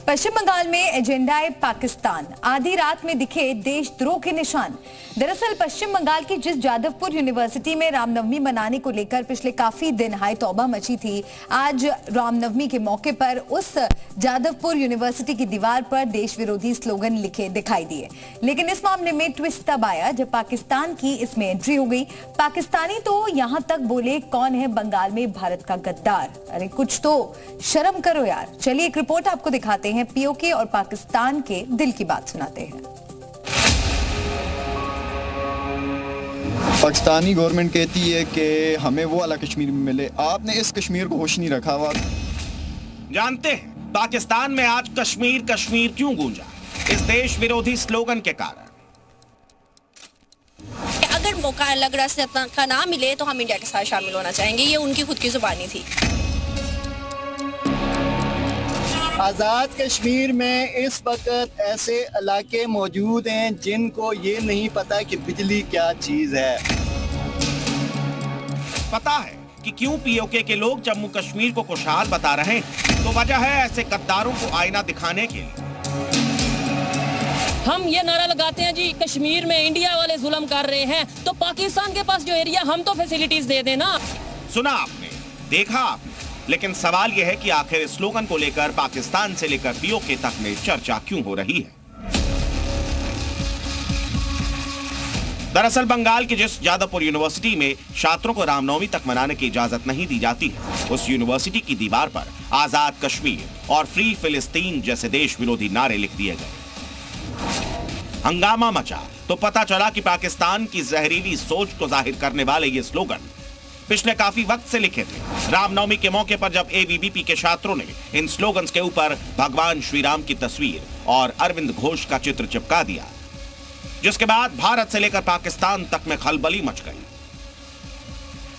पश्चिम बंगाल में एजेंडाए पाकिस्तान, आधी रात में दिखे देशद्रोह के निशान। दरअसल पश्चिम बंगाल की जिस जादवपुर यूनिवर्सिटी में रामनवमी मनाने को लेकर पिछले काफी दिन हाय तौबा मची थी, आज रामनवमी के मौके पर उस जादवपुर यूनिवर्सिटी की दीवार पर देश विरोधी स्लोगन लिखे दिखाई दिए। लेकिन इस मामले में ट्विस्ट तब आया जब पाकिस्तान की इसमें एंट्री हो गई। पाकिस्तानी तो यहां तक बोले, कौन है बंगाल में भारत का गद्दार? अरे कुछ तो शर्म करो यार। चलिए एक रिपोर्ट आपको दिखाते हैं, पीओके और पाकिस्तान के दिल की बात सुनाते हैं। पाकिस्तानी गवर्नमेंट कहती है कि हमें वो वाला कश्मीर मिले, आपने इस कश्मीर को होश नहीं रखा हुआ। जानते हैं पाकिस्तान में आज कश्मीर कश्मीर क्यों गूंजा? इस देश विरोधी स्लोगन के कारण। अगर मौका अलग रास्ते का ना मिले तो हम इंडिया के साथ शामिल होना चाहेंगे, ये उनकी खुद की जुबानी थी। आज़ाद कश्मीर में इस वक्त ऐसे इलाके मौजूद हैं जिनको ये नहीं पता कि बिजली क्या चीज है। पता है कि क्यों पीओके के लोग जम्मू कश्मीर को खुशहाल बता रहे हैं? तो वजह है ऐसे गद्दारों को आईना दिखाने के लिए। हम ये नारा लगाते हैं जी, कश्मीर में इंडिया वाले जुल्म कर रहे हैं, तो पाकिस्तान के पास जो एरिया, हम तो फैसिलिटीज दे देना। सुना आपने, देखा आपने, लेकिन सवाल यह है कि आखिर इस स्लोगन को लेकर पाकिस्तान से लेकर पीओके तक में चर्चा क्यों हो रही है? दरअसल बंगाल की जिस जादवपुर यूनिवर्सिटी में छात्रों को रामनवमी तक मनाने की इजाजत नहीं दी जाती है, उस यूनिवर्सिटी की दीवार पर आजाद कश्मीर और फ्री फिलिस्तीन जैसे देश विरोधी नारे लिख दिए गए। हंगामा मचा तो पता चला कि पाकिस्तान की जहरीली सोच को जाहिर करने वाले ये स्लोगन पिछले काफी वक्त से लिखे थे। रामनवमी के मौके पर जब एबीवीपी के छात्रों ने इन स्लोगन्स के ऊपर भगवान श्री राम की तस्वीर और अरविंद घोष का चित्र चिपका दिया, जिसके बाद भारत से लेकर पाकिस्तान तक में खलबली मच गई।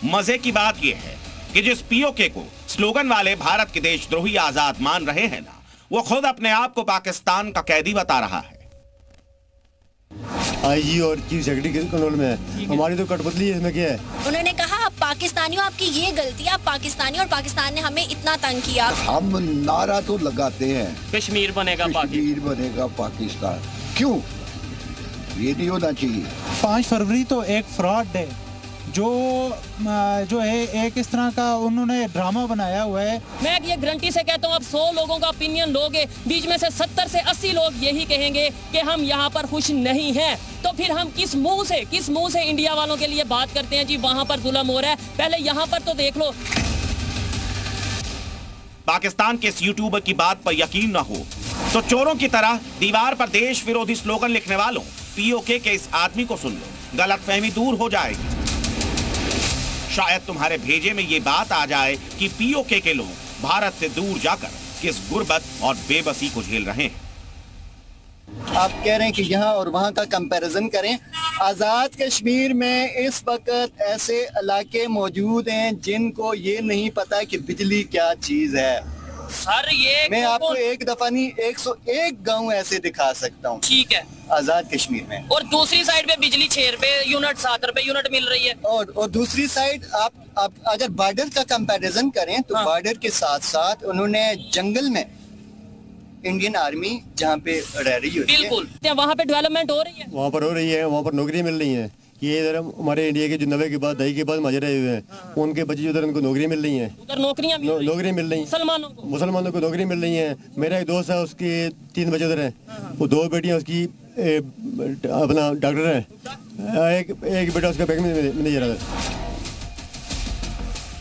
मजे की बात यह है कि जिस पीओके को स्लोगन वाले भारत के देशद्रोही आजाद मान रहे हैं ना, वो खुद अपने आप को पाकिस्तान का कैदी बता रहा है। आईजी और चीफ सेक्रेटरी के कंट्रोल में है, हमारी तो कठपुतली है, इसमें क्या है? उन्होंने कहा आप पाकिस्तानियों, आपकी ये गलती, आप पाकिस्तानी और पाकिस्तान ने हमें इतना तंग किया। हम नारा तो लगाते हैं कश्मीर बनेगा पाकिस्तान, क्यों? ये नहीं होना चाहिए। 5 फरवरी तो एक फ्रॉड है, जो है एक इस तरह का उन्होंने ड्रामा बनाया हुआ है। मैं ये गारंटी से कहता हूँ, आप 100 लोगों का ओपिनियन लोगे, बीच में से 70 से 80 लोग यही कहेंगे कि हम यहाँ पर खुश नहीं हैं। तो फिर हम किस मुंह से इंडिया वालों के लिए बात करते हैं जी वहाँ पर जुल्म हो रहा है? पहले यहाँ पर तो देख लो। पाकिस्तान के इस यूट्यूबर की बात पर यकीन न हो तो चोरों की तरह दीवार पर देश विरोधी स्लोगन लिखने वालों पीओके के इस आदमी को सुन लो, गलतफहमी दूर हो जाएगी। शायद तुम्हारे भेजे में ये बात आ जाए कि पीओके के लोग भारत से दूर जाकर किस गुर्बत और बेबसी को झेल रहे हैं। आप कह रहे हैं कि यहाँ और वहाँ का कंपैरिजन करें। आज़ाद कश्मीर में इस वक्त ऐसे इलाके मौजूद हैं जिनको ये नहीं पता कि बिजली क्या चीज है। सर ये मैं आपको एक दफा नहीं 101 गांव ऐसे दिखा सकता हूँ, ठीक है, आजाद कश्मीर में। और दूसरी साइड पे बिजली 6 रुपए यूनिट, 7 रुपए यूनिट मिल रही है। और दूसरी साइड आप अगर बॉर्डर का कंपैरिजन करें तो बॉर्डर के साथ साथ उन्होंने जंगल में इंडियन आर्मी जहाँ पे रह रही होती है, बिल्कुल वहाँ पे डेवलपमेंट हो रही है, वहाँ पर हो रही है, वहाँ पर नौकरी मिल रही है। ये इधर हमारे इंडिया के जो 90 के बाद 10 के बाद माजरे हुए हैं, उनके बच्चे उधर उनको नौकरी मिल रही है, उधर नौकरियां नौकरी मिल रही है, मुसलमानों को नौकरी मिल रही है। मेरा एक दोस्त है, उसकी 3 बच्चे उधर हैं, वो 2 बेटियां उसकी अपना डॉक्टर है, एक बेटा उसका बैंक में मैनेजर है।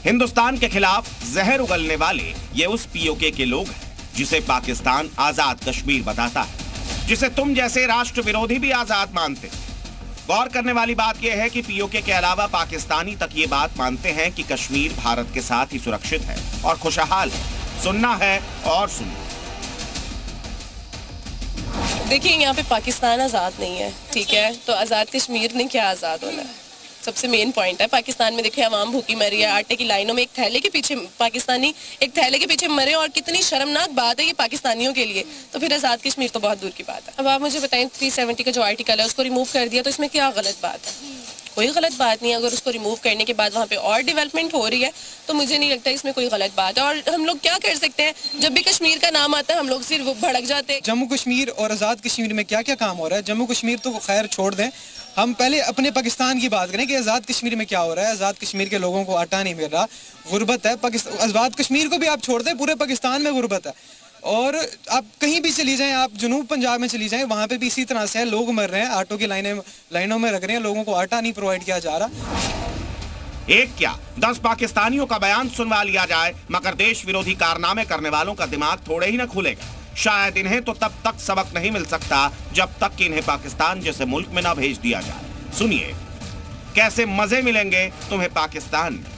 हिंदुस्तान के खिलाफ जहर उगलने वाले ये उस पीओके के लोग हैं जिसे पाकिस्तान आजाद कश्मीर बताता है, जिसे तुम जैसे राष्ट्र विरोधी भी आजाद मानते। गौर करने वाली बात यह है कि पीओके के अलावा पाकिस्तानी तक ये बात मानते हैं कि कश्मीर भारत के साथ ही सुरक्षित है और खुशहाल है। सुनना है और सुनो। देखिए, यहाँ पे पाकिस्तान आज़ाद नहीं है, ठीक है, तो आज़ाद कश्मीर ने क्या आज़ाद होना है? सबसे मेन पॉइंट है। पाकिस्तान में देखिए आवाम भूखी मरी है, आटे की लाइनों में एक थैले के पीछे पाकिस्तानी एक थैले के पीछे मरे, और कितनी शर्मनाक बात है ये पाकिस्तानियों के लिए। तो फिर आज़ाद कश्मीर तो बहुत दूर की बात है। अब आप मुझे बताएं, 370 का जो आर्टिकल है उसको रिमूव कर दिया, तो इसमें क्या गलत बात है? कोई गलत बात नहीं है। अगर उसको रिमूव करने के बाद वहाँ पे और डेवलपमेंट हो रही है तो मुझे नहीं लगता इसमें कोई गलत बात है। और हम लोग क्या कर सकते हैं, जब भी कश्मीर का नाम आता है हम लोग सिर्फ भड़क जाते हैं। जम्मू कश्मीर और आज़ाद कश्मीर में क्या क्या काम हो रहा है, जम्मू कश्मीर तो खैर छोड़ दें, हम पहले अपने पाकिस्तान की बात करें कि आज़ाद कश्मीर में क्या हो रहा है। आज़ाद कश्मीर के लोगों को आटा नहीं मिल रहा, गुर्बत है। आज़ाद कश्मीर को भी आप छोड़ दें, पूरे पाकिस्तान में गुर्बत है। और आप कहीं भी चली जाएं, आप जनूब पंजाब में चली जाएं, वहाँ पे भी इसी तरह से है, लोग मर रहे हैं, आटो की लाइनों में लग रहे हैं, लोगों को आटा नहीं प्रोवाइड किया जा रहा। एक क्या 10 पाकिस्तानियों का बयान सुनवा लिया जाए, मगर देश विरोधी कारनामे करने वालों का दिमाग थोड़े ही न खुलेगा। शायद इन्हें तो तब तक सबक नहीं मिल सकता जब तक कि इन्हें पाकिस्तान जैसे मुल्क में ना भेज दिया जाए। सुनिए कैसे मजे मिलेंगे तुम्हें पाकिस्तान में।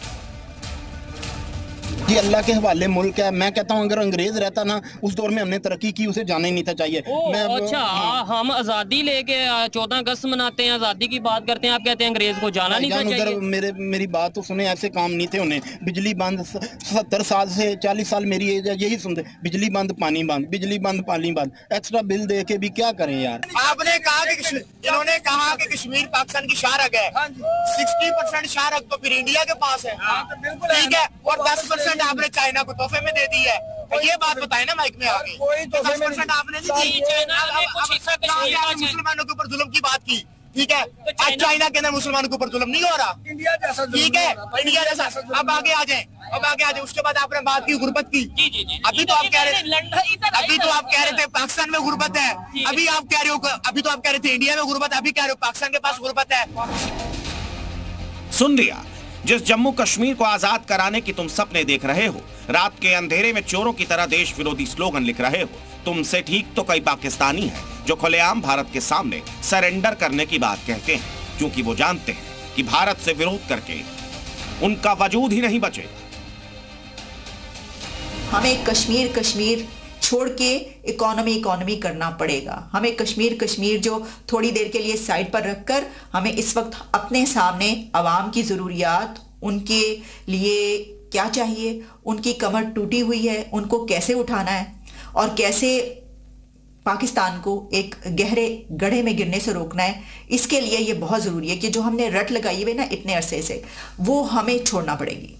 ये अल्लाह के हवाले मुल्क है। मैं कहता हूँ अगर अंग्रेज रहता ना उस दौर में हमने तरक्की की, उसे जाना ही नहीं था चाहिए। अच्छा, हम आजादी लेके 14 अगस्त मनाते हैं, आजादी की बात करते हैं, आप कहते हैं अंग्रेज को जाना नहीं था चाहिए। मेरी बात तो सुने, ऐसे काम नहीं थे उन्हें। बिजली बंद 70 साल से 40 साल मेरी एज है, यही सुनते, बिजली बंद पानी बंद, बिजली बंद पानी बंद। एक्स्ट्रा बिल दे के भी क्या करें यार। आपने कहा कि इन्होंने कहा कि कश्मीर पाकिस्तान की शाहरग है, 60% शाहरग तो फिर इंडिया के पास है, ठीक है, और 10% आपने चाइना को तोहफे में दे दी है। तो ये बात बताए ना माइक में आगे, 10% आपने नहीं दी। मुसलमानों के ऊपर जुल्म की बात की, ठीक है, आज चाइना के अंदर मुसलमानों के ऊपर जुल्म नहीं हो रहा, इंडिया जैसा, ठीक है, इंडिया जैसा। अब आगे आ जाए, उसके बाद आपने बात की गुर्बत की। अभी तो आप कह रहे थे पाकिस्तान में गुर्बत है, अभी आप कह रहे हो, अभी तो आप कह रहे थे इंडिया में गुर्बत है, अभी कह रहे हो पाकिस्तान के पास गुर्बत है। सुन लिया, जिस जम्मू कश्मीर को आजाद कराने की तुम सपने देख रहे हो, रात के अंधेरे में चोरों की तरह देश विरोधी स्लोगन लिख रहे हो, तुमसे ठीक तो कई पाकिस्तानी हैं जो खुलेआम भारत के सामने सरेंडर करने की बात कहते हैं, क्योंकि वो जानते हैं कि भारत से विरोध करके उनका वजूद ही नहीं बचेगा। हमें कश्मीर छोड़ के इकोनॉमी करना पड़ेगा। हमें कश्मीर जो थोड़ी देर के लिए साइड पर रखकर हमें इस वक्त अपने सामने अवाम की ज़रूरियात, उनके लिए क्या चाहिए, उनकी कमर टूटी हुई है, उनको कैसे उठाना है और कैसे पाकिस्तान को एक गहरे गड्ढे में गिरने से रोकना है। इसके लिए ये बहुत ज़रूरी है कि जो हमने रट लगाई हुई ना इतने अरसे से, वो हमें छोड़ना पड़ेगी,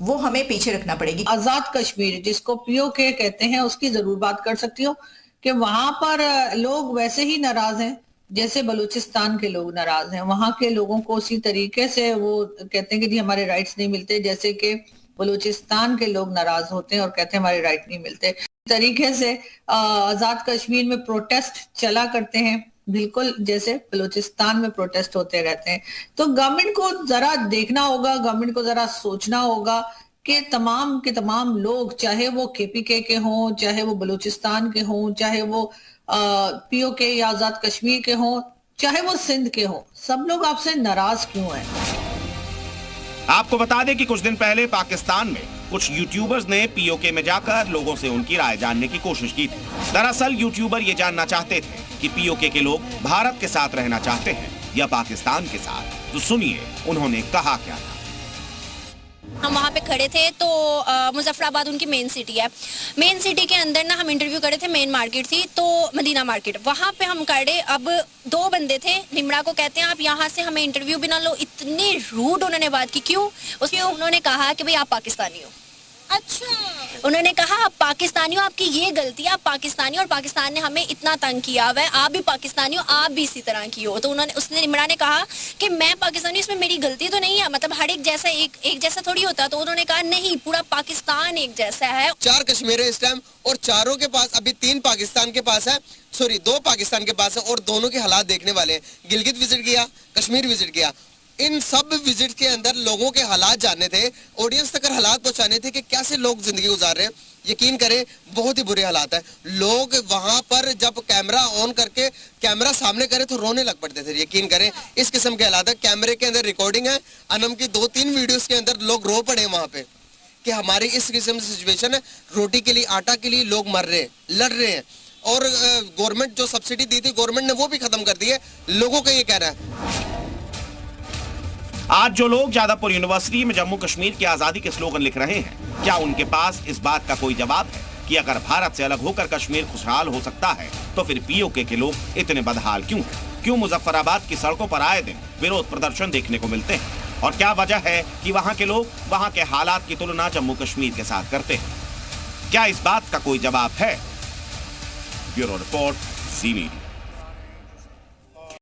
वो हमें पीछे रखना पड़ेगी। आजाद कश्मीर जिसको पीओके कहते हैं, उसकी जरूर बात कर सकती हूँ कि वहां पर लोग वैसे ही नाराज हैं जैसे बलूचिस्तान के लोग नाराज हैं। वहां के लोगों को उसी तरीके से वो कहते हैं कि जी हमारे राइट्स नहीं मिलते, जैसे कि बलूचिस्तान के लोग नाराज होते हैं और कहते हैं हमारे राइट नहीं मिलते। तरीके से आजाद कश्मीर में प्रोटेस्ट चला करते हैं, बिल्कुल जैसे बलूचिस्तान में प्रोटेस्ट होते रहते हैं। तो गवर्नमेंट को जरा देखना होगा, गवर्नमेंट को जरा सोचना होगा कि तमाम के तमाम लोग, चाहे वो केपीके के हों, चाहे वो बलूचिस्तान के हों, चाहे वो पीओके या आजाद कश्मीर के हों, चाहे वो सिंध के हों, सब लोग आपसे नाराज क्यों हैं? आपको बता दें कि कुछ दिन पहले पाकिस्तान में कुछ यूट्यूबर्स ने पीओके में जाकर लोगों से उनकी राय जानने की कोशिश की थी। दरअसल यूट्यूबर ये जानना चाहते थे कि पीओके के लोग भारत के साथ रहना चाहते हैं या पाकिस्तान के साथ। तो सुनिए उन्होंने कहा क्या था। हम वहाँ पे खड़े थे तो मुजफ्फराबाद उनकी मेन सिटी है, मेन सिटी के अंदर ना हम इंटरव्यू करे थे, मेन मार्केट थी तो मदीना मार्केट, वहाँ पे हम खड़े। अब 2 बंदे थे, निमरा को कहते हैं आप यहाँ से हमें इंटरव्यू भी ना लो। इतने रूड उन्होंने बात की। क्यों? उसमें उन्होंने कहा कि भाई आप पाकिस्तानी हो। अच्छा, उन्होंने कहा आप पाकिस्तानी हो, आपकी ये गलती है, आप पाकिस्तानी हो और पाकिस्तान ने हमें इतना तंग किया हुआ है, आप भी पाकिस्तानी हो, आप भी इसी तरह की हो। तो उसने निमरा ने कहा कि मैं पाकिस्तानी, इसमें मेरी गलती तो नहीं है, मतलब हर एक जैसा एक जैसा थोड़ी होता। तो उन्होंने कहा नहीं, पूरा पाकिस्तान एक जैसा है। 4 कश्मीर है इस टाइम और चारों के पास अभी 3 पाकिस्तान के पास है, 2 पाकिस्तान के पास है और दोनों के हालात देखने वाले हैं। गिलगित विजिट किया, कश्मीर विजिट किया, इन सब विजिट के अंदर लोगों के हालात जानने थे, ऑडियंस तक हालात पहुंचाने थे कि कैसे लोग जिंदगी गुजार रहे हैं। यकीन करें बहुत ही बुरे हालात है। लोग वहां पर जब कैमरा ऑन करके कैमरा सामने करे तो रोने लग पड़ते थे। यकीन करें इस किस्म के हालात है। कैमरे के अंदर रिकॉर्डिंग है, अनम की 2-3 वीडियोस के अंदर लोग रो पड़े वहां पे कि हमारी इस किस्म की सिचुएशन है, रोटी के लिए, आटा के लिए लोग मर रहे हैं, लड़ रहे हैं। और गवर्नमेंट जो सब्सिडी दी थी गवर्नमेंट ने वो भी खत्म कर दी है। लोगों का ये कहना है। आज जो लोग जादवपुर यूनिवर्सिटी में जम्मू कश्मीर की आजादी के स्लोगन लिख रहे हैं, क्या उनके पास इस बात का कोई जवाब है कि अगर भारत से अलग होकर कश्मीर खुशहाल हो सकता है तो फिर पीओके के लोग इतने बदहाल क्यों हैं? क्यों मुजफ्फराबाद की सड़कों पर आए दिन विरोध प्रदर्शन देखने को मिलते हैं और क्या वजह है कि वहां के लोग वहां के हालात की तुलना जम्मू कश्मीर के साथ करते हैं? क्या इस बात का कोई जवाब है? ब्यूरो रिपोर्ट, ज़ी मीडिया।